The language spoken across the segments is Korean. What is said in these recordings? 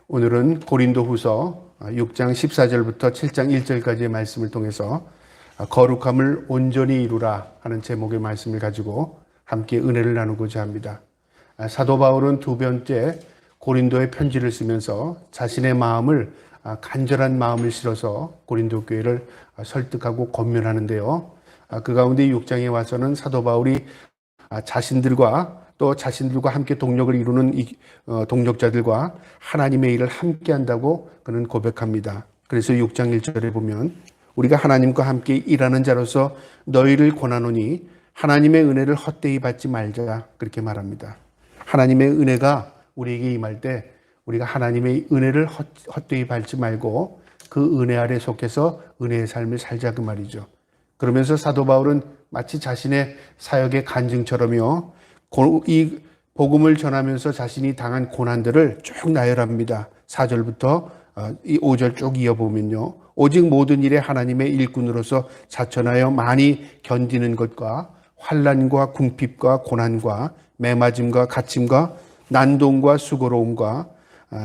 오늘은 고린도후서 6장 14절부터 7장 1절까지의 말씀을 통해서 거룩함을 온전히 이루라 하는 제목의 말씀을 가지고 함께 은혜를 나누고자 합니다. 사도 바울은 두 번째 고린도에 편지를 쓰면서 자신의 마음을 간절한 마음을 실어서 고린도 교회를 설득하고 권면하는데요. 그 가운데 6장에 와서는 사도 바울이 자신들과 또 자신들과 함께 동력을 이루는 동력자들과 하나님의 일을 함께 한다고 그는 고백합니다. 그래서 6장 1절에 보면 우리가 하나님과 함께 일하는 자로서 너희를 권하노니 하나님의 은혜를 헛되이 받지 말자, 그렇게 말합니다. 하나님의 은혜가 우리에게 임할 때 우리가 하나님의 은혜를 헛되이 받지 말고 그 은혜 아래 속해서 은혜의 삶을 살자, 그 말이죠. 그러면서 사도 바울은 마치 자신의 사역의 간증처럼요, 이 복음을 전하면서 자신이 당한 고난들을 쭉 나열합니다. 4절부터 5절 쭉 이어보면요, 오직 모든 일에 하나님의 일꾼으로서 자천하여 많이 견디는 것과 환난과 궁핍과 고난과 매맞음과 갇힘과 난동과 수고로움과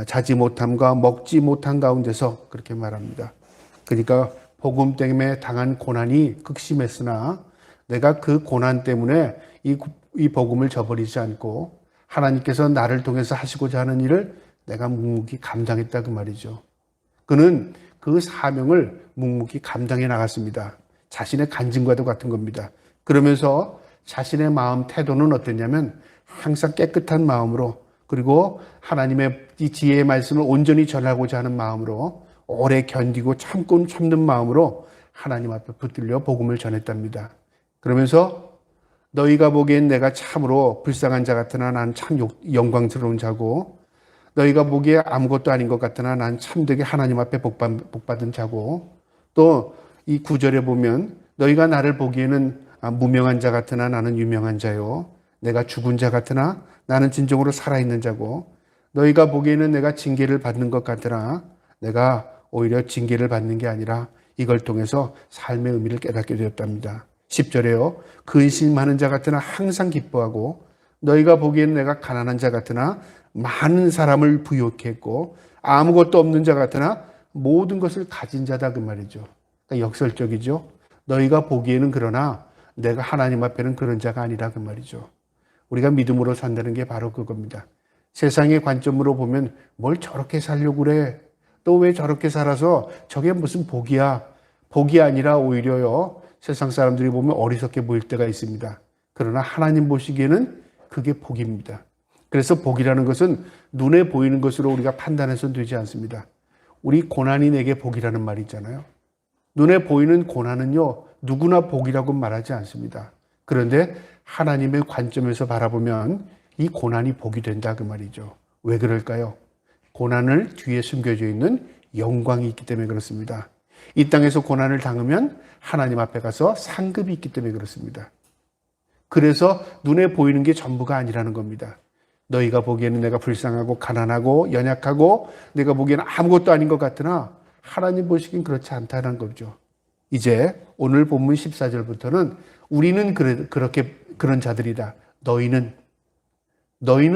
자지 못함과 먹지 못한 가운데서, 그렇게 말합니다. 그러니까 복음 때문에 당한 고난이 극심했으나 내가 그 고난 때문에 이 복음을 저버리지 않고 하나님께서 나를 통해서 하시고자 하는 일을 내가 묵묵히 감당했다, 그 말이죠. 그는 그 사명을 묵묵히 감당해 나갔습니다. 자신의 간증과도 같은 겁니다. 그러면서 자신의 마음 태도는 어땠냐면 항상 깨끗한 마음으로, 그리고 하나님의 이 지혜의 말씀을 온전히 전하고자 하는 마음으로, 오래 견디고 참는 마음으로 하나님 앞에 붙들려 복음을 전했답니다. 그러면서 너희가 보기엔 내가 참으로 불쌍한 자 같으나 난 참 영광스러운 자고, 너희가 보기에 아무것도 아닌 것 같으나 난 참되게 하나님 앞에 복받은 자고, 또 이 9절에 보면 너희가 나를 보기에는 무명한 자 같으나 나는 유명한 자요, 내가 죽은 자 같으나 나는 진정으로 살아있는 자고, 너희가 보기에는 내가 징계를 받는 것 같으나 내가 오히려 징계를 받는 게 아니라 이걸 통해서 삶의 의미를 깨닫게 되었답니다. 10절에요. 근심 많은 자 같으나 항상 기뻐하고, 너희가 보기엔 내가 가난한 자 같으나 많은 사람을 부유케 했고, 아무것도 없는 자 같으나 모든 것을 가진 자다, 그 말이죠. 그러니까 역설적이죠. 너희가 보기에는 그러나 내가 하나님 앞에는 그런 자가 아니라, 그 말이죠. 우리가 믿음으로 산다는 게 바로 그겁니다. 세상의 관점으로 보면 뭘 저렇게 살려고 그래? 또 왜 저렇게 살아서 저게 무슨 복이야? 복이 아니라 오히려요, 세상 사람들이 보면 어리석게 보일 때가 있습니다. 그러나 하나님 보시기에는 그게 복입니다. 그래서 복이라는 것은 눈에 보이는 것으로 우리가 판단해서는 되지 않습니다. 우리 고난이 내게 복이라는 말이 있잖아요. 눈에 보이는 고난은요, 누구나 복이라고 말하지 않습니다. 그런데 하나님의 관점에서 바라보면 이 고난이 복이 된다, 그 말이죠. 왜 그럴까요? 고난을 뒤에 숨겨져 있는 영광이 있기 때문에 그렇습니다. 이 땅에서 고난을 당하면 하나님 앞에 가서 상급이 있기 때문에 그렇습니다. 그래서 눈에 보이는 게 전부가 아니라는 겁니다. 너희가 보기에는 내가 불쌍하고 가난하고 연약하고 내가 보기에는 아무것도 아닌 것 같으나 하나님 보시기엔 그렇지 않다는 거죠. 이제 오늘 본문 14절부터는 우리는 그렇게 그런 자들이다. 너희는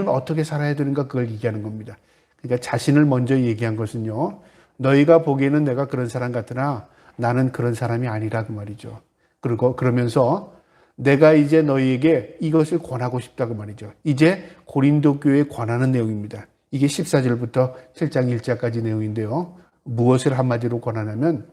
어떻게 살아야 되는가, 그걸 얘기하는 겁니다. 그러니까 자신을 먼저 얘기한 것은요, 너희가 보기에는 내가 그런 사람 같으나 나는 그런 사람이 아니라, 그 말이죠. 그리고 그러면서 내가 이제 너희에게 이것을 권하고 싶다, 그 말이죠. 이제 고린도 교회에 권하는 내용입니다. 이게 14절부터 7장 1절까지 내용인데요. 무엇을 한마디로 권하냐면,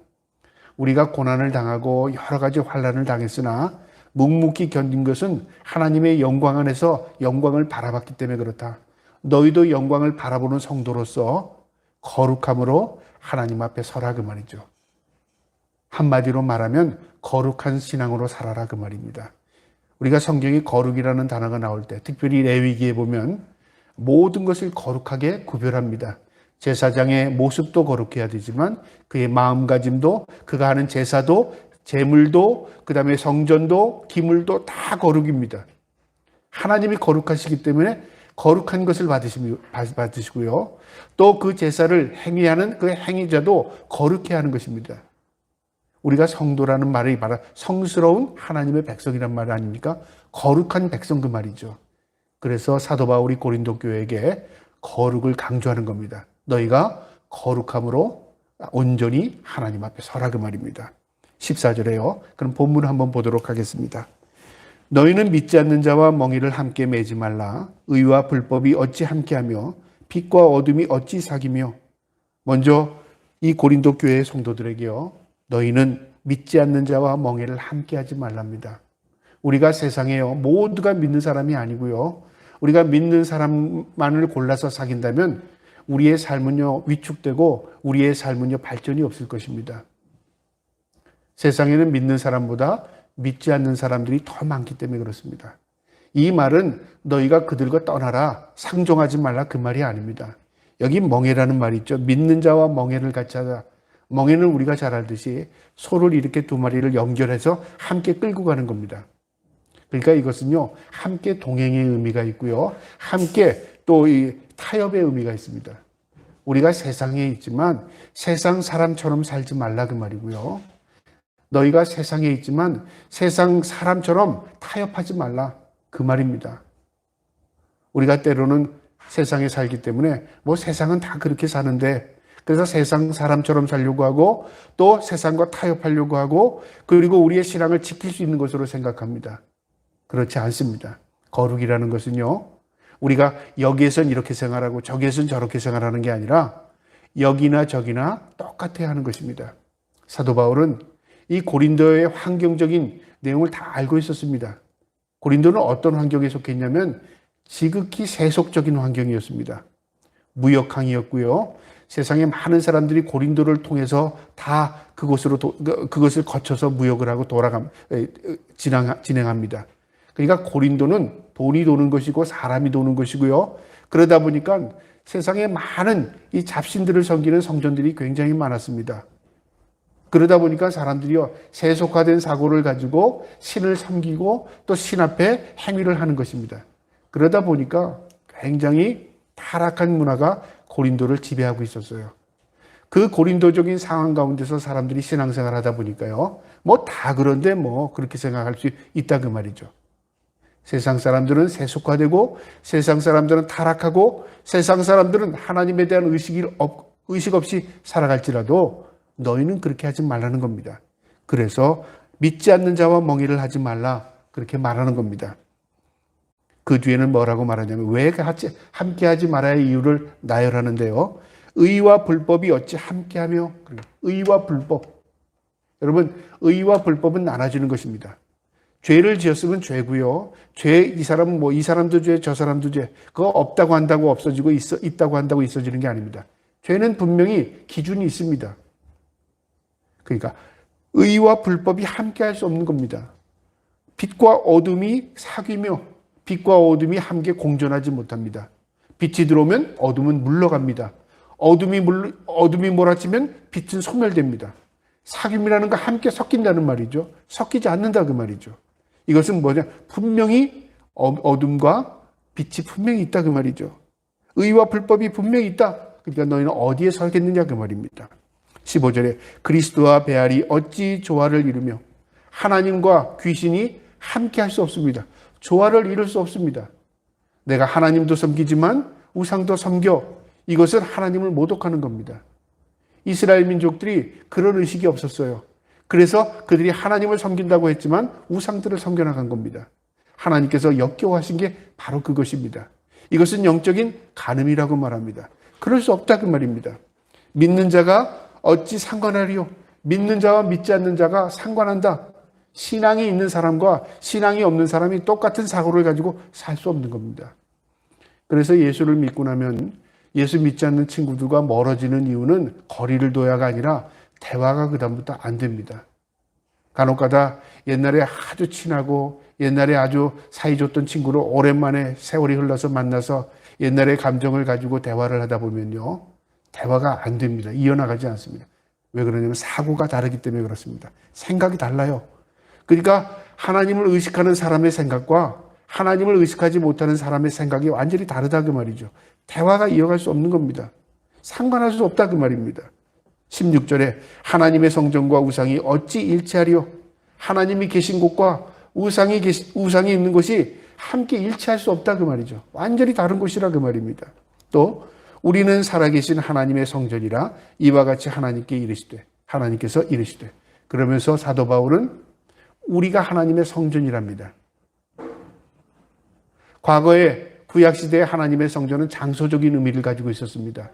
우리가 고난을 당하고 여러 가지 환난을 당했으나 묵묵히 견딘 것은 하나님의 영광 안에서 영광을 바라봤기 때문에 그렇다. 너희도 영광을 바라보는 성도로서 거룩함으로 하나님 앞에 서라, 그 말이죠. 한마디로 말하면 거룩한 신앙으로 살아라, 그 말입니다. 우리가 성경에 거룩이라는 단어가 나올 때, 특별히 레위기에 보면 모든 것을 거룩하게 구별합니다. 제사장의 모습도 거룩해야 되지만 그의 마음가짐도, 그가 하는 제사도, 제물도, 그 다음에 성전도, 기물도 다 거룩입니다. 하나님이 거룩하시기 때문에 거룩한 것을 받으시고요, 또 그 제사를 행위하는 그 행위자도 거룩해야 하는 것입니다. 우리가 성도라는 말이 바로 성스러운 하나님의 백성이란 말 아닙니까? 거룩한 백성, 그 말이죠. 그래서 사도 바울이 고린도 교회에게 거룩을 강조하는 겁니다. 너희가 거룩함으로 온전히 하나님 앞에 서라 그 말입니다. 14절에요. 그럼 본문을 한번 보도록 하겠습니다. 너희는 믿지 않는 자와 멍에를 함께 매지 말라. 의와 불법이 어찌 함께하며 빛과 어둠이 어찌 사귀며. 먼저 이 고린도 교회의 성도들에게요. 너희는 믿지 않는 자와 멍에를 함께하지 말랍니다. 우리가 세상에요. 모두가 믿는 사람이 아니고요. 우리가 믿는 사람만을 골라서 사귄다면 우리의 삶은요 위축되고 우리의 삶은요 발전이 없을 것입니다. 세상에는 믿는 사람보다 믿지 않는 사람들이 더 많기 때문에 그렇습니다. 이 말은 너희가 그들과 떠나라, 상종하지 말라 그 말이 아닙니다. 여기 멍에라는 말이 있죠. 믿는 자와 멍에를 같이 하자. 멍에는 우리가 잘 알듯이 소를 이렇게 두 마리를 연결해서 함께 끌고 가는 겁니다. 그러니까 이것은요 함께 동행의 의미가 있고요, 함께 또 이 타협의 의미가 있습니다. 우리가 세상에 있지만 세상 사람처럼 살지 말라 그 말이고요. 너희가 세상에 있지만 세상 사람처럼 타협하지 말라 그 말입니다. 우리가 때로는 세상에 살기 때문에 뭐 세상은 다 그렇게 사는데 그래서 세상 사람처럼 살려고 하고 또 세상과 타협하려고 하고 그리고 우리의 신앙을 지킬 수 있는 것으로 생각합니다. 그렇지 않습니다. 거룩이라는 것은요, 우리가 여기에선 이렇게 생활하고 저기에선 저렇게 생활하는 게 아니라 여기나 저기나 똑같아야 하는 것입니다. 사도 바울은 이 고린도의 환경적인 내용을 다 알고 있었습니다. 고린도는 어떤 환경에 속해 있냐면 지극히 세속적인 환경이었습니다. 무역항이었고요. 세상에 많은 사람들이 고린도를 통해서 다 그것을 거쳐서 무역을 하고 진행합니다. 그러니까 고린도는 돈이 도는 것이고 사람이 도는 것이고요. 그러다 보니까 세상에 많은 이 잡신들을 섬기는 성전들이 굉장히 많았습니다. 그러다 보니까 사람들이요 세속화된 사고를 가지고 신을 섬기고 또 신 앞에 행위를 하는 것입니다. 그러다 보니까 굉장히 타락한 문화가 고린도를 지배하고 있었어요. 그 고린도적인 상황 가운데서 사람들이 신앙생활 하다 보니까요 뭐 다 그런데 뭐 그렇게 생각할 수 있다 그 말이죠. 세상 사람들은 세속화되고 세상 사람들은 타락하고 세상 사람들은 하나님에 대한 의식 없이 살아갈지라도 너희는 그렇게 하지 말라는 겁니다. 그래서 믿지 않는 자와 멍에를 하지 말라 그렇게 말하는 겁니다. 그 뒤에는 뭐라고 말하냐면 왜 함께 하지 말아야 이유를 나열하는데요. 의와 불법이 어찌 함께하며. 의와 불법. 여러분 의와 불법은 나눠지는 것입니다. 죄를 지었으면 죄고요. 이 사람도 죄, 저 사람도 죄. 그거 없다고 한다고 없어지고 있다고 한다고 있어지는 게 아닙니다. 죄는 분명히 기준이 있습니다. 그러니까 의와 불법이 함께할 수 없는 겁니다. 빛과 어둠이 사귀며 빛과 어둠이 함께 공존하지 못합니다. 빛이 들어오면 어둠은 물러갑니다. 어둠이 몰아치면 빛은 소멸됩니다. 사귐이라는 거 함께 섞인다는 말이죠. 섞이지 않는다 그 말이죠. 이것은 뭐냐? 분명히 어둠과 빛이 분명히 있다 그 말이죠. 의와 불법이 분명히 있다. 그러니까 너희는 어디에 서겠느냐 그 말입니다. 15절에 그리스도와 베알이 어찌 조화를 이루며. 하나님과 귀신이 함께 할 수 없습니다. 조화를 이룰 수 없습니다. 내가 하나님도 섬기지만 우상도 섬겨. 이것은 하나님을 모독하는 겁니다. 이스라엘 민족들이 그런 의식이 없었어요. 그래서 그들이 하나님을 섬긴다고 했지만 우상들을 섬겨나간 겁니다. 하나님께서 역겨워하신 게 바로 그것입니다. 이것은 영적인 간음이라고 말합니다. 그럴 수 없다 그 말입니다. 믿는 자가 어찌 상관하리요? 믿는 자와 믿지 않는 자가 상관한다. 신앙이 있는 사람과 신앙이 없는 사람이 똑같은 사고를 가지고 살 수 없는 겁니다. 그래서 예수를 믿고 나면 예수 믿지 않는 친구들과 멀어지는 이유는 거리를 둬야가 아니라 대화가 그다음부터 안 됩니다. 간혹가다 옛날에 아주 친하고 옛날에 아주 사이좋던 친구를 오랜만에 세월이 흘러서 만나서 옛날의 감정을 가지고 대화를 하다 보면요. 대화가 안 됩니다. 이어나가지 않습니다. 왜 그러냐면 사고가 다르기 때문에 그렇습니다. 생각이 달라요. 그러니까 하나님을 의식하는 사람의 생각과 하나님을 의식하지 못하는 사람의 생각이 완전히 다르다 그 말이죠. 대화가 이어갈 수 없는 겁니다. 상관할 수 없다 그 말입니다. 16절에 하나님의 성전과 우상이 어찌 일치하리요? 하나님이 계신 곳과 우상이 있는 곳이 함께 일치할 수 없다 그 말이죠. 완전히 다른 곳이라 그 말입니다. 또 우리는 살아계신 하나님의 성전이라 이와 같이 하나님께서 이르시되 그러면서 사도 바울은 우리가 하나님의 성전이랍니다. 과거에 구약시대의 하나님의 성전은 장소적인 의미를 가지고 있었습니다.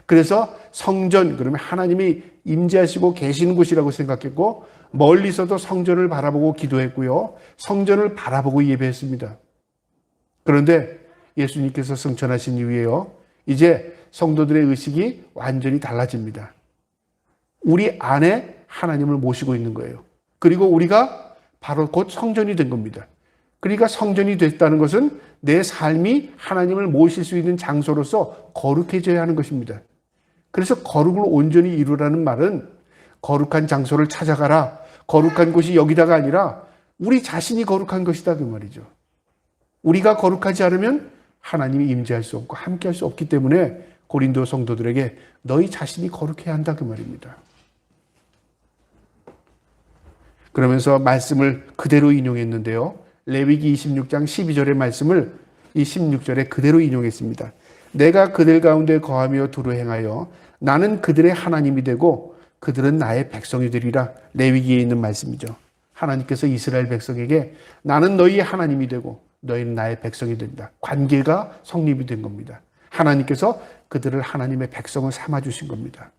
그래서 성전, 그러면 하나님이 임재하시고 계시는 곳이라고 생각했고 멀리서도 성전을 바라보고 기도했고요. 성전을 바라보고 예배했습니다. 그런데 예수님께서 승천하신 이후에요. 이제 성도들의 의식이 완전히 달라집니다. 우리 안에 하나님을 모시고 있는 거예요. 그리고 우리가 바로 곧 성전이 된 겁니다. 그러니까 성전이 됐다는 것은 내 삶이 하나님을 모실 수 있는 장소로서 거룩해져야 하는 것입니다. 그래서 거룩을 온전히 이루라는 말은 거룩한 장소를 찾아가라, 거룩한 곳이 여기다가 아니라 우리 자신이 거룩한 것이다 그 말이죠. 우리가 거룩하지 않으면 하나님이 임재할 수 없고 함께할 수 없기 때문에 고린도 성도들에게 너희 자신이 거룩해야 한다 그 말입니다. 그러면서 말씀을 그대로 인용했는데요. 레위기 26장 12절의 말씀을 이 16절에 그대로 인용했습니다. 내가 그들 가운데 거하며 두루 행하여 나는 그들의 하나님이 되고 그들은 나의 백성이 되리라. 레위기에 있는 말씀이죠. 하나님께서 이스라엘 백성에게 나는 너희의 하나님이 되고 너희는 나의 백성이 된다. 관계가 성립이 된 겁니다. 하나님께서 그들을 하나님의 백성을 삼아주신 겁니다.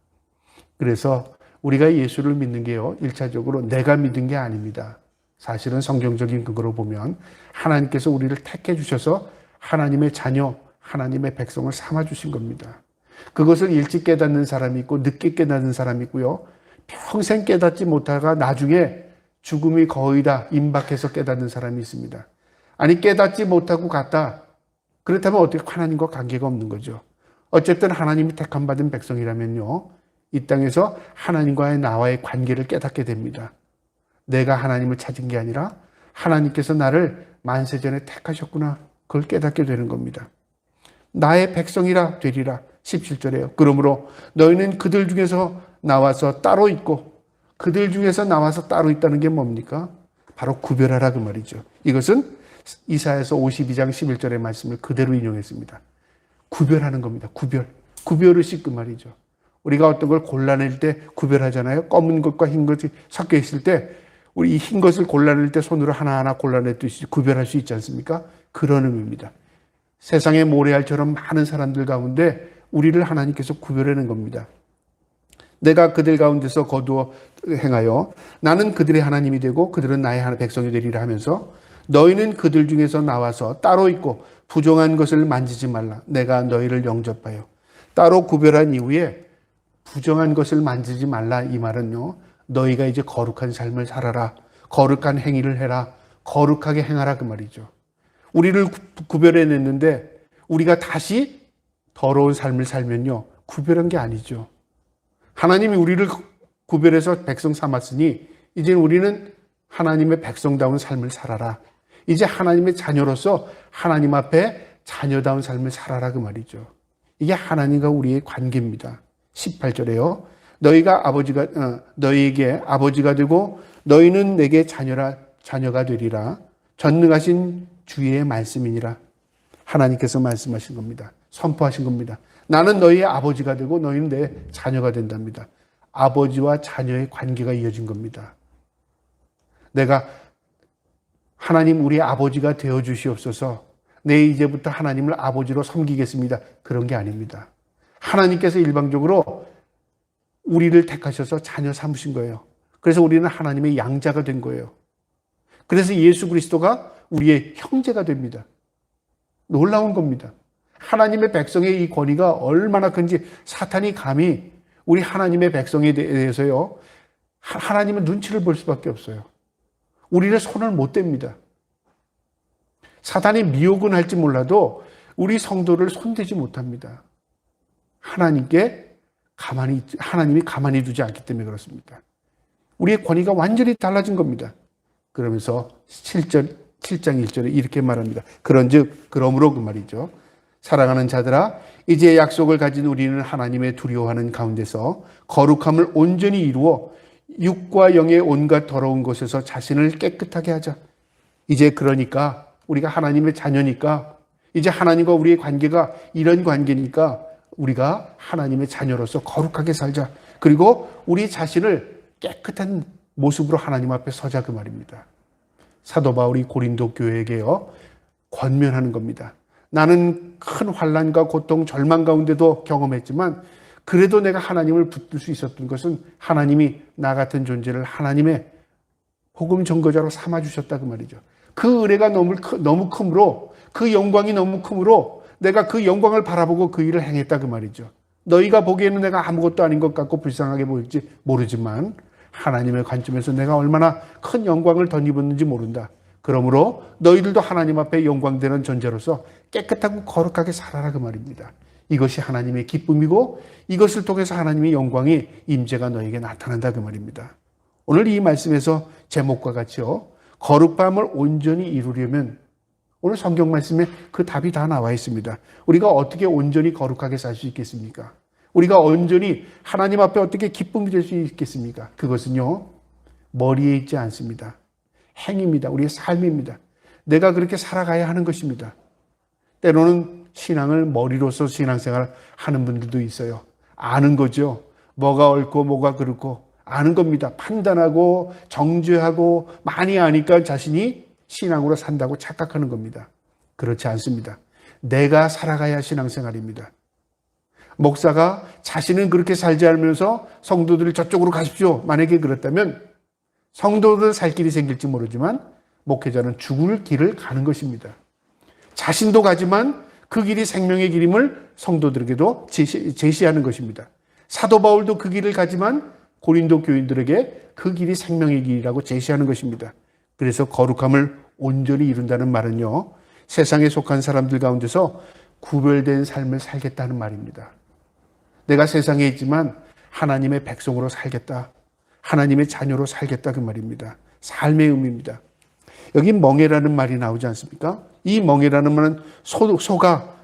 그래서 우리가 예수를 믿는 게요, 1차적으로 내가 믿은 게 아닙니다. 사실은 성경적인 근거로 보면 하나님께서 우리를 택해 주셔서 하나님의 자녀, 하나님의 백성을 삼아주신 겁니다. 그것을 일찍 깨닫는 사람이 있고 늦게 깨닫는 사람이 있고요. 평생 깨닫지 못하다가 나중에 죽음이 거의 다 임박해서 깨닫는 사람이 있습니다. 아니 깨닫지 못하고 갔다. 그렇다면 어떻게 하나님과 관계가 없는 거죠. 어쨌든 하나님이 택함 받은 백성이라면요. 이 땅에서 하나님과의 나와의 관계를 깨닫게 됩니다. 내가 하나님을 찾은 게 아니라 하나님께서 나를 만세전에 택하셨구나. 그걸 깨닫게 되는 겁니다. 나의 백성이라 되리라. 17절에요. 그러므로 너희는 그들 중에서 나와서 따로 있고 그들 중에서 나와서 따로 있다는 게 뭡니까? 바로 구별하라 그 말이죠. 이것은 이사야서 52장 11절의 말씀을 그대로 인용했습니다. 구별하는 겁니다. 구별의식 그 말이죠. 우리가 어떤 걸 골라낼 때 구별하잖아요. 검은 것과 흰 것이 섞여 있을 때 우리 이 흰 것을 골라낼 때 손으로 하나하나 골라내듯이 구별할 수 있지 않습니까? 그런 의미입니다. 세상의 모래알처럼 많은 사람들 가운데 우리를 하나님께서 구별해낸 겁니다. 내가 그들 가운데서 거두어 행하여 나는 그들의 하나님이 되고 그들은 나의 백성이 되리라 하면서 너희는 그들 중에서 나와서 따로 있고 부정한 것을 만지지 말라. 내가 너희를 영접하여. 따로 구별한 이후에 부정한 것을 만지지 말라. 이 말은요. 너희가 이제 거룩한 삶을 살아라. 거룩한 행위를 해라. 거룩하게 행하라 그 말이죠. 우리를 구별해냈는데 우리가 다시 더러운 삶을 살면요. 구별한 게 아니죠. 하나님이 우리를 구별해서 백성 삼았으니 이제 우리는 하나님의 백성다운 삶을 살아라. 이제 하나님의 자녀로서 하나님 앞에 자녀다운 삶을 살아라 그 말이죠. 이게 하나님과 우리의 관계입니다. 18절에요. 너희에게 아버지가 되고 너희는 내게 자녀가 되리라. 전능하신 주의 말씀이니라. 하나님께서 말씀하신 겁니다. 선포하신 겁니다. 나는 너희의 아버지가 되고 너희는 내 자녀가 된답니다. 아버지와 자녀의 관계가 이어진 겁니다. 내가 하나님 우리 아버지가 되어 주시옵소서. 내 이제부터 하나님을 아버지로 섬기겠습니다. 그런 게 아닙니다. 하나님께서 일방적으로 우리를 택하셔서 자녀 삼으신 거예요. 그래서 우리는 하나님의 양자가 된 거예요. 그래서 예수 그리스도가 우리의 형제가 됩니다. 놀라운 겁니다. 하나님의 백성의 이 권위가 얼마나 큰지 사탄이 감히 우리 하나님의 백성에 대해서요. 하나님은 눈치를 볼 수밖에 없어요. 우리를 손을 못 댑니다. 사탄이 미혹은 할지 몰라도 우리 성도를 손대지 못합니다. 하나님이 가만히 두지 않기 때문에 그렇습니다. 우리의 권위가 완전히 달라진 겁니다. 그러면서 7장 1절에 이렇게 말합니다. 그러므로 그 말이죠. 사랑하는 자들아, 이제 약속을 가진 우리는 하나님의 두려워하는 가운데서 거룩함을 온전히 이루어 육과 영의 온갖 더러운 것에서 자신을 깨끗하게 하자. 이제 그러니까 우리가 하나님의 자녀니까 이제 하나님과 우리의 관계가 이런 관계니까 우리가 하나님의 자녀로서 거룩하게 살자. 그리고 우리 자신을 깨끗한 모습으로 하나님 앞에 서자 그 말입니다. 사도 바울이 고린도 교회에게요 권면하는 겁니다. 나는 큰 환난과 고통, 절망 가운데도 경험했지만 그래도 내가 하나님을 붙들 수 있었던 것은 하나님이 나 같은 존재를 하나님의 복음 전거자로 삼아주셨다 그 말이죠. 그 은혜가 너무 크므로, 그 영광이 너무 크므로 내가 그 영광을 바라보고 그 일을 행했다 그 말이죠. 너희가 보기에는 내가 아무것도 아닌 것 같고 불쌍하게 보일지 모르지만 하나님의 관점에서 내가 얼마나 큰 영광을 덧입었는지 모른다. 그러므로 너희들도 하나님 앞에 영광되는 존재로서 깨끗하고 거룩하게 살아라 그 말입니다. 이것이 하나님의 기쁨이고 이것을 통해서 하나님의 영광이 임재가 너에게 나타난다 그 말입니다. 오늘 이 말씀에서 제목과 같이요 거룩함을 온전히 이루려면 오늘 성경 말씀에 그 답이 다 나와 있습니다. 우리가 어떻게 온전히 거룩하게 살 수 있겠습니까? 우리가 온전히 하나님 앞에 어떻게 기쁨이 될 수 있겠습니까? 그것은요 머리에 있지 않습니다. 행입니다. 우리의 삶입니다. 내가 그렇게 살아가야 하는 것입니다. 때로는 신앙을 머리로서 신앙생활 하는 분들도 있어요. 아는 거죠. 뭐가 옳고 뭐가 그렇고 아는 겁니다. 판단하고 정죄하고 많이 아니까 자신이 신앙으로 산다고 착각하는 겁니다. 그렇지 않습니다. 내가 살아가야 신앙생활입니다. 목사가 자신은 그렇게 살지 않으면서 성도들을 저쪽으로 가십시오. 만약에 그렇다면 성도들 살 길이 생길지 모르지만 목회자는 죽을 길을 가는 것입니다. 자신도 가지만 그 길이 생명의 길임을 성도들에게도 제시하는 것입니다. 사도 바울도 그 길을 가지만 고린도 교인들에게 그 길이 생명의 길이라고 제시하는 것입니다. 그래서 거룩함을 온전히 이룬다는 말은요, 세상에 속한 사람들 가운데서 구별된 삶을 살겠다는 말입니다. 내가 세상에 있지만 하나님의 백성으로 살겠다. 하나님의 자녀로 살겠다 그 말입니다. 삶의 의미입니다. 여기 멍에라는 말이 나오지 않습니까? 이 멍에라는 말은 소가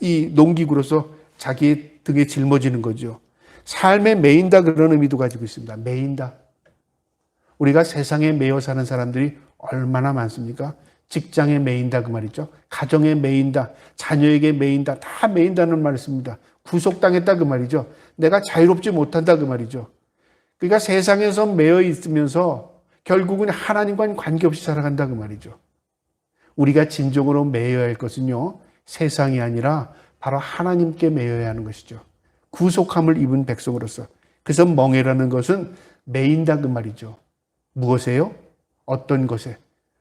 이 농기구로서 자기 등에 짊어지는 거죠. 삶에 매인다 그런 의미도 가지고 있습니다. 매인다. 우리가 세상에 매여 사는 사람들이 얼마나 많습니까? 직장에 매인다 그 말이죠. 가정에 매인다. 자녀에게 매인다. 다 매인다는 말을 씁니다. 구속당했다 그 말이죠. 내가 자유롭지 못한다 그 말이죠. 그러니까 세상에서 매여 있으면서 결국은 하나님과는 관계없이 살아간다 그 말이죠. 우리가 진정으로 매여야 할 것은요, 세상이 아니라 바로 하나님께 매여야 하는 것이죠. 구속함을 입은 백성으로서. 그래서 멍에라는 것은 매인다 그 말이죠. 무엇에요? 어떤 것에?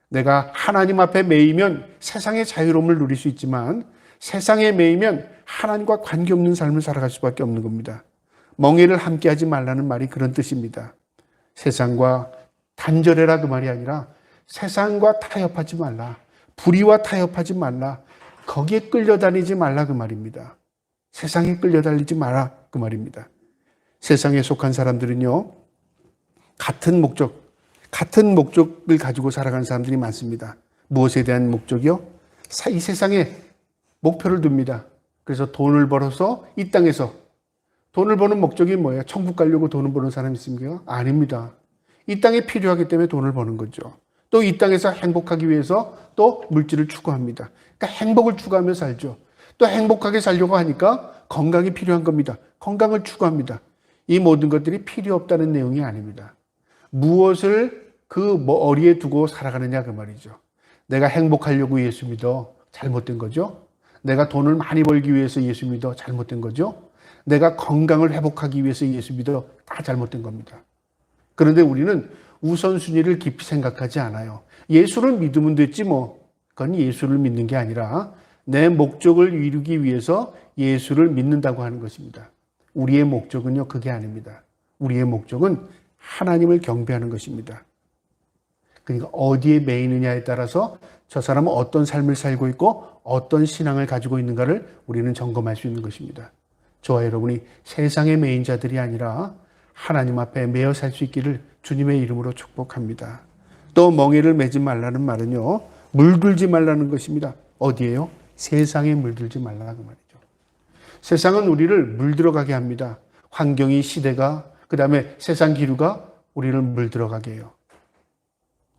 내가 하나님 앞에 매이면 세상의 자유로움을 누릴 수 있지만 세상에 매이면 하나님과 관계없는 삶을 살아갈 수밖에 없는 겁니다. 멍에를 함께하지 말라는 말이 그런 뜻입니다. 세상과 단절해라 그 말이 아니라 세상과 타협하지 말라. 불의와 타협하지 말라. 거기에 끌려다니지 말라 그 말입니다. 세상에 끌려다니지 마라 그 말입니다. 세상에 속한 사람들은요, 같은 목적을 가지고 살아가는 사람들이 많습니다. 무엇에 대한 목적이요? 이 세상에 목표를 둡니다. 그래서 돈을 벌어서 이 땅에서 돈을 버는 목적이 뭐예요? 천국 가려고 돈을 버는 사람이 있습니까? 아닙니다. 이 땅에 필요하기 때문에 돈을 버는 거죠. 또 이 땅에서 행복하기 위해서 또 물질을 추구합니다. 그러니까 행복을 추구하며 살죠. 또 행복하게 살려고 하니까 건강이 필요한 겁니다. 건강을 추구합니다. 이 모든 것들이 필요 없다는 내용이 아닙니다. 무엇을 그 머리에 두고 살아가느냐 그 말이죠. 내가 행복하려고 예수 믿어. 잘못된 거죠. 내가 돈을 많이 벌기 위해서 예수 믿어. 잘못된 거죠. 내가 건강을 회복하기 위해서 예수 믿어. 다 잘못된 겁니다. 그런데 우리는 우선순위를 깊이 생각하지 않아요. 예수를 믿으면 됐지 뭐. 그건 예수를 믿는 게 아니라 내 목적을 이루기 위해서 예수를 믿는다고 하는 것입니다. 우리의 목적은요, 그게 아닙니다. 우리의 목적은 하나님을 경배하는 것입니다. 그러니까 어디에 매이느냐에 따라서 저 사람은 어떤 삶을 살고 있고 어떤 신앙을 가지고 있는가를 우리는 점검할 수 있는 것입니다. 저와 여러분이 세상에 매인 자들이 아니라 하나님 앞에 매여 살 수 있기를 주님의 이름으로 축복합니다. 또 멍에를 매지 말라는 말은요, 물들지 말라는 것입니다. 어디에요? 세상에 물들지 말라는 말이죠. 세상은 우리를 물들어가게 합니다. 환경이, 시대가, 그 다음에 세상 기류가 우리를 물들어가게 해요.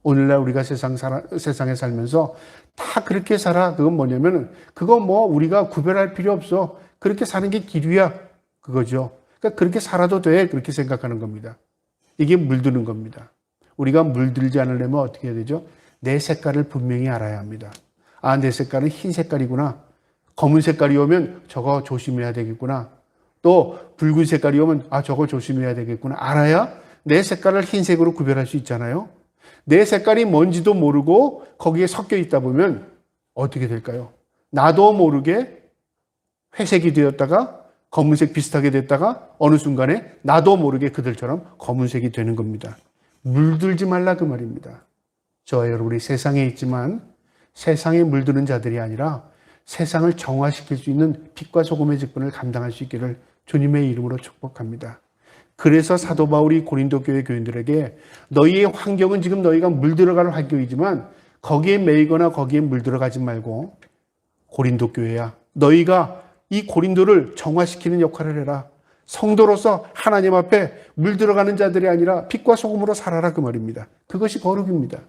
오늘날 우리가 세상에 살면서 다 그렇게 살아. 그건 뭐냐면, 그거 뭐 우리가 구별할 필요 없어. 그렇게 사는 게 길이야. 그거죠. 그러니까 그렇게 살아도 돼. 그렇게 생각하는 겁니다. 이게 물드는 겁니다. 우리가 물들지 않으려면 어떻게 해야 되죠? 내 색깔을 분명히 알아야 합니다. 아, 내 색깔은 흰 색깔이구나. 검은 색깔이 오면 저거 조심해야 되겠구나. 또 붉은 색깔이 오면 아, 저거 조심해야 되겠구나. 알아야 내 색깔을 흰색으로 구별할 수 있잖아요. 내 색깔이 뭔지도 모르고 거기에 섞여 있다 보면 어떻게 될까요? 나도 모르게 회색이 되었다가 검은색 비슷하게 됐다가 어느 순간에 나도 모르게 그들처럼 검은색이 되는 겁니다. 물들지 말라 그 말입니다. 저와 여러분이 세상에 있지만 세상에 물드는 자들이 아니라 세상을 정화시킬 수 있는 빛과 소금의 직분을 감당할 수 있기를 주님의 이름으로 축복합니다. 그래서 사도 바울이 고린도 교회 교인들에게 너희의 환경은 지금 너희가 물들어갈 환경이지만 거기에 매이거나 거기에 물들어가지 말고 고린도 교회야. 너희가 이 고린도를 정화시키는 역할을 해라. 성도로서 하나님 앞에 물들어가는 자들이 아니라 빛과 소금으로 살아라 그 말입니다. 그것이 거룩입니다.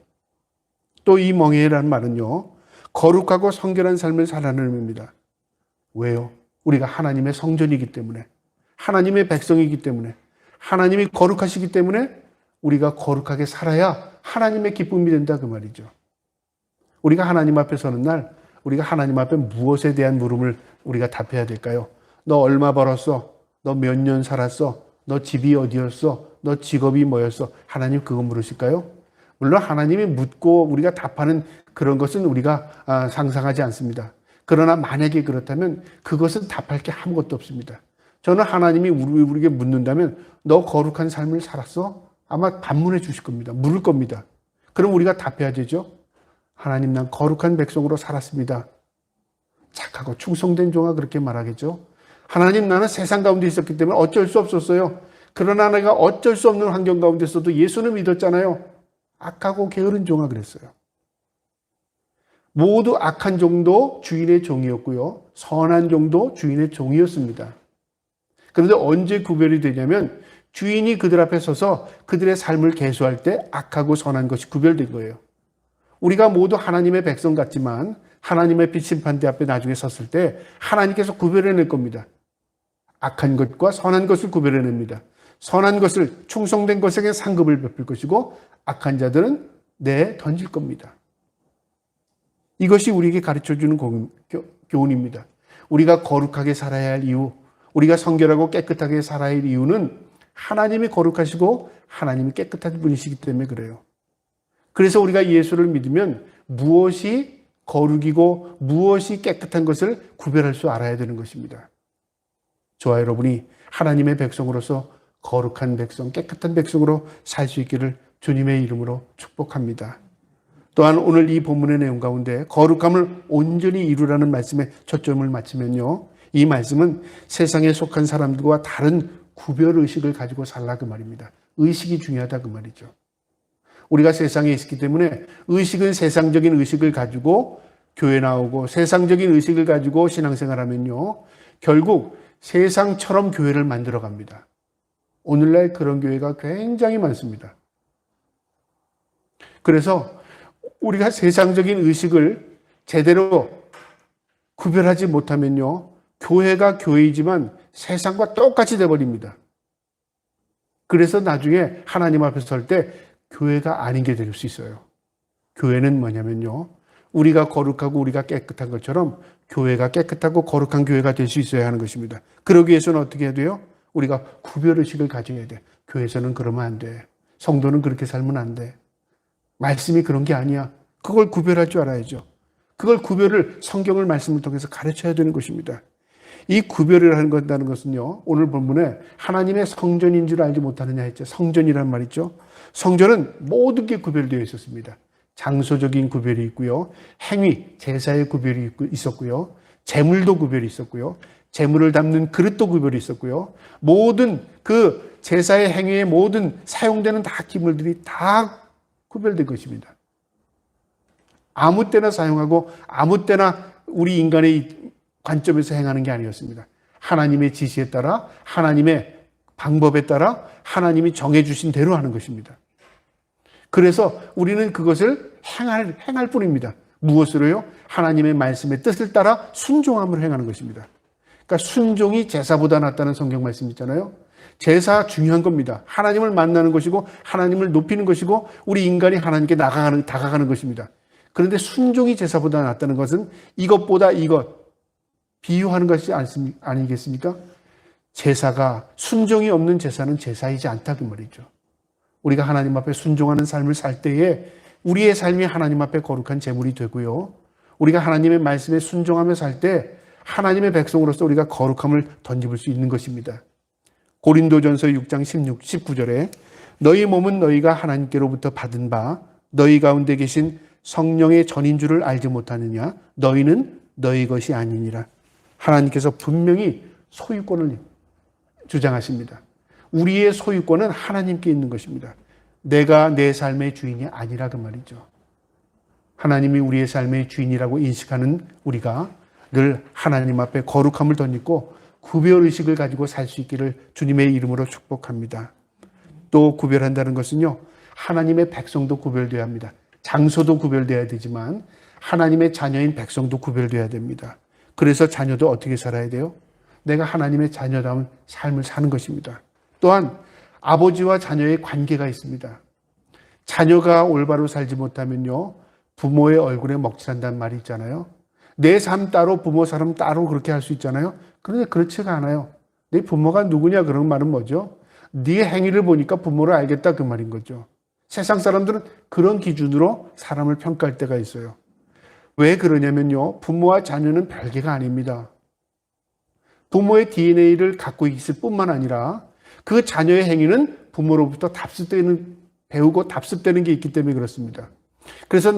또 이 멍에라는 말은요. 거룩하고 성결한 삶을 살아내는 의미입니다. 왜요? 우리가 하나님의 성전이기 때문에 하나님의 백성이기 때문에 하나님이 거룩하시기 때문에 우리가 거룩하게 살아야 하나님의 기쁨이 된다 그 말이죠. 우리가 하나님 앞에 서는 날 우리가 하나님 앞에 무엇에 대한 물음을 우리가 답해야 될까요? 너 얼마 벌었어? 너 몇 년 살았어? 너 집이 어디였어? 너 직업이 뭐였어? 하나님 그거 물으실까요? 물론 하나님이 묻고 우리가 답하는 그런 것은 우리가 상상하지 않습니다. 그러나 만약에 그렇다면 그것은 답할 게 아무것도 없습니다. 저는 하나님이 우리에게 묻는다면 너 거룩한 삶을 살았어? 아마 반문해 주실 겁니다. 물을 겁니다. 그럼 우리가 답해야 되죠. 하나님 난 거룩한 백성으로 살았습니다. 착하고 충성된 종아 그렇게 말하겠죠. 하나님 나는 세상 가운데 있었기 때문에 어쩔 수 없었어요. 그러나 내가 어쩔 수 없는 환경 가운데 있어도 예수는 믿었잖아요. 악하고 게으른 종아 그랬어요. 모두 악한 종도 주인의 종이었고요. 선한 종도 주인의 종이었습니다. 그런데 언제 구별이 되냐면 주인이 그들 앞에 서서 그들의 삶을 계수할 때 악하고 선한 것이 구별된 거예요. 우리가 모두 하나님의 백성 같지만 하나님의 빛 심판대 앞에 나중에 섰을 때 하나님께서 구별해낼 겁니다. 악한 것과 선한 것을 구별해냅니다. 선한 것을 충성된 것에게 상급을 베풀 것이고 악한 자들은 내에 던질 겁니다. 이것이 우리에게 가르쳐주는 교훈입니다. 우리가 거룩하게 살아야 할 이유, 우리가 성결하고 깨끗하게 살아야 할 이유는 하나님이 거룩하시고 하나님이 깨끗한 분이시기 때문에 그래요. 그래서 우리가 예수를 믿으면 무엇이 거룩이고 무엇이 깨끗한 것을 구별할 수 알아야 되는 것입니다. 저와 여러분이 하나님의 백성으로서 거룩한 백성, 깨끗한 백성으로 살 수 있기를 주님의 이름으로 축복합니다. 또한 오늘 이 본문의 내용 가운데 거룩함을 온전히 이루라는 말씀에 초점을 맞추면요. 이 말씀은 세상에 속한 사람들과 다른 구별의식을 가지고 살라 그 말입니다. 의식이 중요하다 그 말이죠. 우리가 세상에 있기 때문에 의식은 세상적인 의식을 가지고 교회 나오고 세상적인 의식을 가지고 신앙생활하면요. 결국 세상처럼 교회를 만들어 갑니다. 오늘날 그런 교회가 굉장히 많습니다. 그래서 우리가 세상적인 의식을 제대로 구별하지 못하면요. 교회가 교회이지만 세상과 똑같이 돼버립니다. 그래서 나중에 하나님 앞에 설 때 교회가 아닌 게 될 수 있어요. 교회는 뭐냐면요. 우리가 거룩하고 우리가 깨끗한 것처럼 교회가 깨끗하고 거룩한 교회가 될 수 있어야 하는 것입니다. 그러기 위해서는 어떻게 해야 돼요? 우리가 구별의식을 가져야 돼. 교회에서는 그러면 안 돼. 성도는 그렇게 살면 안 돼. 말씀이 그런 게 아니야. 그걸 구별할 줄 알아야죠. 그걸 구별을 성경을 말씀을 통해서 가르쳐야 되는 것입니다. 이 구별을 한다는 것은요. 오늘 본문에 하나님의 성전인 줄 알지 못하느냐 했죠. 성전이란 말 있죠. 성전은 모든 게 구별되어 있었습니다. 장소적인 구별이 있고요. 행위, 제사의 구별이 있었고요. 제물도 구별이 있었고요. 제물을 담는 그릇도 구별이 있었고요. 모든 그 제사의 행위의 모든 사용되는 다 기물들이 다 구별된 것입니다. 아무 때나 사용하고 아무 때나 우리 인간의 관점에서 행하는 게 아니었습니다. 하나님의 지시에 따라 하나님의 방법에 따라 하나님이 정해주신 대로 하는 것입니다. 그래서 우리는 그것을 행할 뿐입니다. 무엇으로요? 하나님의 말씀의 뜻을 따라 순종함을 행하는 것입니다. 그러니까 순종이 제사보다 낫다는 성경 말씀 있잖아요. 제사 중요한 겁니다. 하나님을 만나는 것이고 하나님을 높이는 것이고 우리 인간이 하나님께 다가가는 것입니다. 그런데 순종이 제사보다 낫다는 것은 이것보다 이것 비유하는 것이 아니겠습니까? 제사가 순종이 없는 제사는 제사이지 않다 그 말이죠. 우리가 하나님 앞에 순종하는 삶을 살 때에 우리의 삶이 하나님 앞에 거룩한 제물이 되고요. 우리가 하나님의 말씀에 순종하며 살 때 하나님의 백성으로서 우리가 거룩함을 덧입을 수 있는 것입니다. 고린도전서 6장 19절에 너희 몸은 너희가 하나님께로부터 받은 바 너희 가운데 계신 성령의 전인 줄을 알지 못하느냐? 너희는 너희 것이 아니니라. 하나님께서 분명히 소유권을 주장하십니다. 우리의 소유권은 하나님께 있는 것입니다. 내가 내 삶의 주인이 아니라 그 말이죠. 하나님이 우리의 삶의 주인이라고 인식하는 우리가 늘 하나님 앞에 거룩함을 덧입고 구별의식을 가지고 살 수 있기를 주님의 이름으로 축복합니다. 또 구별한다는 것은요, 하나님의 백성도 구별되어야 합니다. 장소도 구별되어야 되지만 하나님의 자녀인 백성도 구별되어야 됩니다. 그래서 자녀도 어떻게 살아야 돼요? 내가 하나님의 자녀다운 삶을 사는 것입니다. 또한 아버지와 자녀의 관계가 있습니다. 자녀가 올바로 살지 못하면요, 부모의 얼굴에 먹칠한다는 말이 있잖아요. 내 삶 따로 부모 삶 따로 그렇게 할 수 있잖아요. 그런데 그렇지가 않아요. 네 부모가 누구냐 그런 말은 뭐죠? 네 행위를 보니까 부모를 알겠다 그 말인 거죠. 세상 사람들은 그런 기준으로 사람을 평가할 때가 있어요. 왜 그러냐면요, 부모와 자녀는 별개가 아닙니다. 부모의 DNA를 갖고 있을 뿐만 아니라 그 자녀의 행위는 부모로부터 배우고 답습되는 게 있기 때문에 그렇습니다. 그래서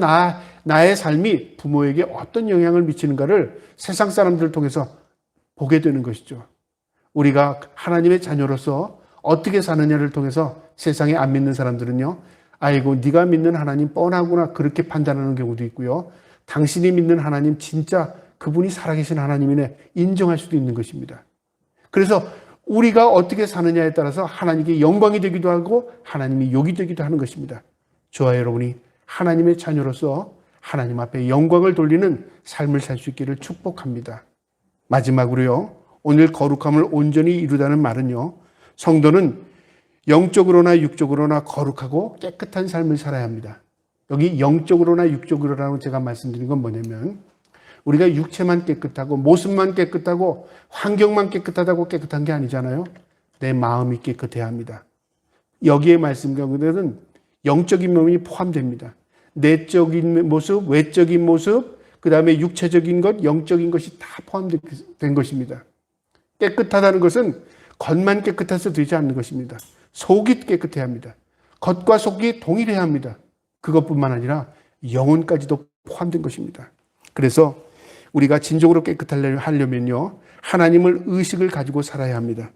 나의 삶이 부모에게 어떤 영향을 미치는가를 세상 사람들을 통해서 보게 되는 것이죠. 우리가 하나님의 자녀로서 어떻게 사느냐를 통해서 세상에 안 믿는 사람들은요, 아이고 네가 믿는 하나님 뻔하구나 그렇게 판단하는 경우도 있고요. 당신이 믿는 하나님 진짜 그분이 살아계신 하나님이네 인정할 수도 있는 것입니다. 그래서 우리가 어떻게 사느냐에 따라서 하나님께 영광이 되기도 하고 하나님이 욕이 되기도 하는 것입니다. 저와 여러분이 하나님의 자녀로서 하나님 앞에 영광을 돌리는 삶을 살 수 있기를 축복합니다. 마지막으로요, 오늘 거룩함을 온전히 이루다는 말은요, 성도는 영적으로나 육적으로나 거룩하고 깨끗한 삶을 살아야 합니다. 여기 영적으로나 육적으로라고 제가 말씀드린 건 뭐냐면 우리가 육체만 깨끗하고 모습만 깨끗하고 환경만 깨끗하다고 깨끗한 게 아니잖아요. 내 마음이 깨끗해야 합니다. 여기에 말씀 가운데는 영적인 몸이 포함됩니다. 내적인 모습, 외적인 모습, 그 다음에 육체적인 것, 영적인 것이 다 포함된 것입니다. 깨끗하다는 것은 겉만 깨끗해서 되지 않는 것입니다. 속이 깨끗해야 합니다. 겉과 속이 동일해야 합니다. 그것뿐만 아니라 영혼까지도 포함된 것입니다. 그래서 우리가 진정으로 깨끗하려면요, 하나님을 의식을 가지고 살아야 합니다.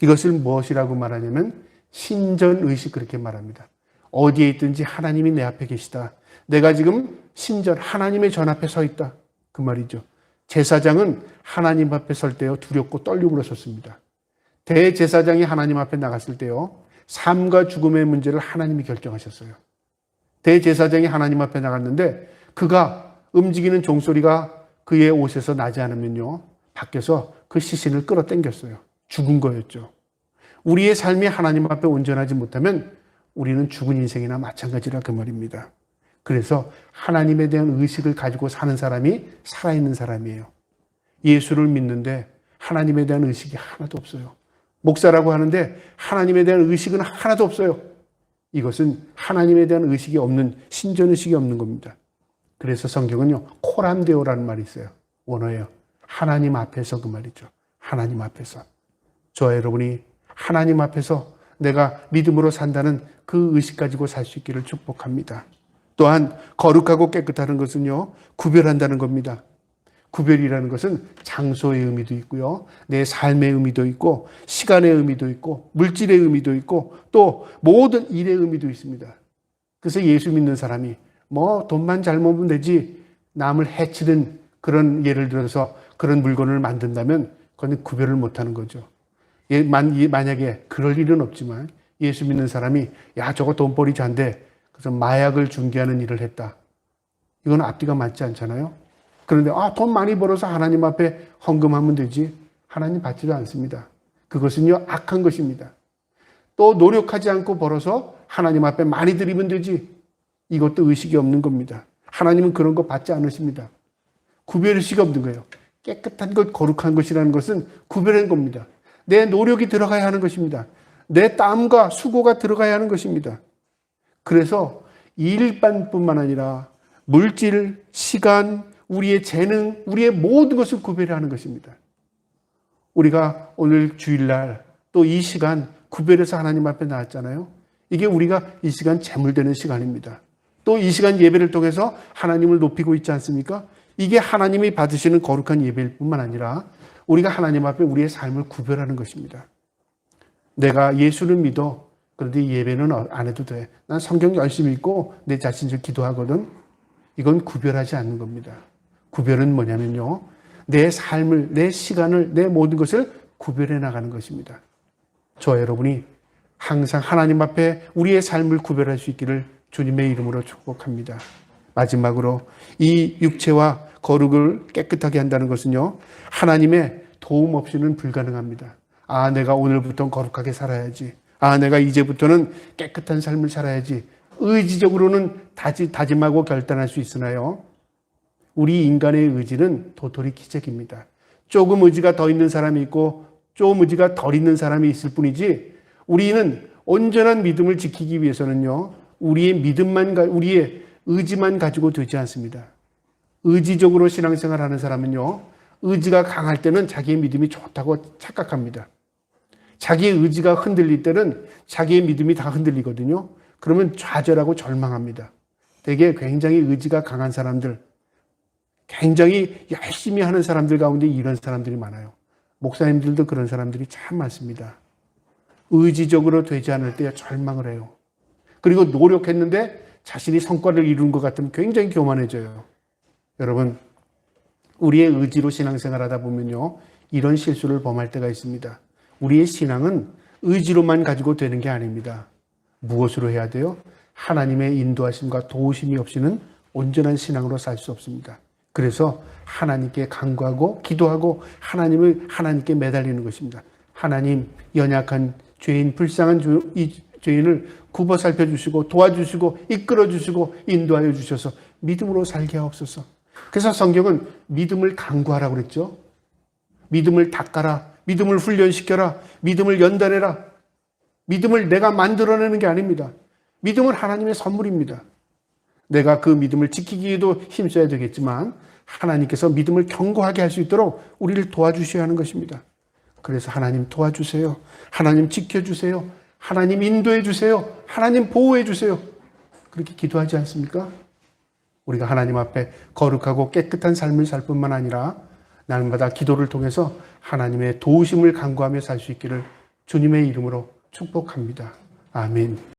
이것을 무엇이라고 말하냐면 신전의식 그렇게 말합니다. 어디에 있든지 하나님이 내 앞에 계시다. 내가 지금 신전 하나님의 전 앞에 서 있다. 그 말이죠. 제사장은 하나님 앞에 설 때요 두렵고 떨림으로 섰습니다. 대제사장이 하나님 앞에 나갔을 때요 삶과 죽음의 문제를 하나님이 결정하셨어요. 대제사장이 하나님 앞에 나갔는데 그가 움직이는 종소리가 그의 옷에서 나지 않으면요 밖에서 그 시신을 끌어당겼어요. 죽은 거였죠. 우리의 삶이 하나님 앞에 온전하지 못하면 우리는 죽은 인생이나 마찬가지라 그 말입니다. 그래서 하나님에 대한 의식을 가지고 사는 사람이 살아있는 사람이에요. 예수를 믿는데 하나님에 대한 의식이 하나도 없어요. 목사라고 하는데 하나님에 대한 의식은 하나도 없어요. 이것은 하나님에 대한 의식이 없는, 신전의식이 없는 겁니다. 그래서 성경은요, 코람데오라는 말이 있어요. 원어예요. 하나님 앞에서 그 말이죠. 하나님 앞에서. 저와 여러분이 하나님 앞에서 내가 믿음으로 산다는 그 의식 가지고 살 수 있기를 축복합니다. 또한 거룩하고 깨끗하는 것은요, 구별한다는 겁니다. 구별이라는 것은 장소의 의미도 있고요, 내 삶의 의미도 있고, 시간의 의미도 있고, 물질의 의미도 있고, 또 모든 일의 의미도 있습니다. 그래서 예수 믿는 사람이 돈만 잘 모으면 되지 남을 해치는 그런 예를 들어서 그런 물건을 만든다면 그건 구별을 못하는 거죠. 만약에 그럴 일은 없지만 예수 믿는 사람이 저거 돈벌이 잔데 그래서 마약을 중개하는 일을 했다. 이건 앞뒤가 맞지 않잖아요. 그런데 돈 많이 벌어서 하나님 앞에 헌금하면 되지. 하나님 받지도 않습니다. 그것은요, 악한 것입니다. 또 노력하지 않고 벌어서 하나님 앞에 많이 드리면 되지. 이것도 의식이 없는 겁니다. 하나님은 그런 거 받지 않으십니다. 구별의식이 없는 거예요. 깨끗한 것, 거룩한 것이라는 것은 구별한 겁니다. 내 노력이 들어가야 하는 것입니다. 내 땀과 수고가 들어가야 하는 것입니다. 그래서 일반뿐만 아니라 물질, 시간, 우리의 재능, 우리의 모든 것을 구별하는 것입니다. 우리가 오늘 주일날 또 이 시간 구별해서 하나님 앞에 나왔잖아요. 이게 우리가 이 시간 재물되는 시간입니다. 또 이 시간 예배를 통해서 하나님을 높이고 있지 않습니까? 이게 하나님이 받으시는 거룩한 예배일 뿐만 아니라 우리가 하나님 앞에 우리의 삶을 구별하는 것입니다. 내가 예수를 믿어. 그런데 예배는 안 해도 돼. 난 성경 열심히 읽고 내 자신을 기도하거든. 이건 구별하지 않는 겁니다. 구별은 뭐냐면요, 내 삶을, 내 시간을, 내 모든 것을 구별해 나가는 것입니다. 저와 여러분이 항상 하나님 앞에 우리의 삶을 구별할 수 있기를 주님의 이름으로 축복합니다. 마지막으로 이 육체와 거룩을 깨끗하게 한다는 것은요, 하나님의 도움 없이는 불가능합니다. 아, 내가 오늘부터 거룩하게 살아야지. 아, 내가 이제부터는 깨끗한 삶을 살아야지. 의지적으로는 다짐하고 결단할 수 있으나요? 우리 인간의 의지는 도토리 기적입니다. 조금 의지가 더 있는 사람이 있고 조금 의지가 덜 있는 사람이 있을 뿐이지, 우리는 온전한 믿음을 지키기 위해서는요, 우리의 의지만 가지고 되지 않습니다. 의지적으로 신앙생활하는 사람은요, 의지가 강할 때는 자기의 믿음이 좋다고 착각합니다. 자기의 의지가 흔들릴 때는 자기의 믿음이 다 흔들리거든요. 그러면 좌절하고 절망합니다. 되게 굉장히 의지가 강한 사람들, 굉장히 열심히 하는 사람들 가운데 이런 사람들이 많아요. 목사님들도 그런 사람들이 참 많습니다. 의지적으로 되지 않을 때 절망을 해요. 그리고 노력했는데 자신이 성과를 이룬 것 같으면 굉장히 교만해져요. 여러분, 우리의 의지로 신앙생활하다 보면요, 이런 실수를 범할 때가 있습니다. 우리의 신앙은 의지로만 가지고 되는 게 아닙니다. 무엇으로 해야 돼요? 하나님의 인도하심과 도우심이 없이는 온전한 신앙으로 살 수 없습니다. 그래서 하나님께 간구하고 기도하고 하나님께 매달리는 것입니다. 하나님, 연약한 죄인, 불쌍한 이 죄인을 굽어 살펴주시고 도와주시고 이끌어주시고 인도하여 주셔서 믿음으로 살게 하옵소서. 그래서 성경은 믿음을 간구하라고 그랬죠. 믿음을 닦아라. 믿음을 훈련시켜라. 믿음을 연단해라. 믿음을 내가 만들어내는 게 아닙니다. 믿음은 하나님의 선물입니다. 내가 그 믿음을 지키기에도 힘써야 되겠지만 하나님께서 믿음을 견고하게 할 수 있도록 우리를 도와주셔야 하는 것입니다. 그래서 하나님 도와주세요. 하나님 지켜주세요. 하나님 인도해 주세요. 하나님 보호해 주세요. 그렇게 기도하지 않습니까? 우리가 하나님 앞에 거룩하고 깨끗한 삶을 살 뿐만 아니라 날마다 기도를 통해서 하나님의 도우심을 간구하며 살 수 있기를 주님의 이름으로 축복합니다. 아멘.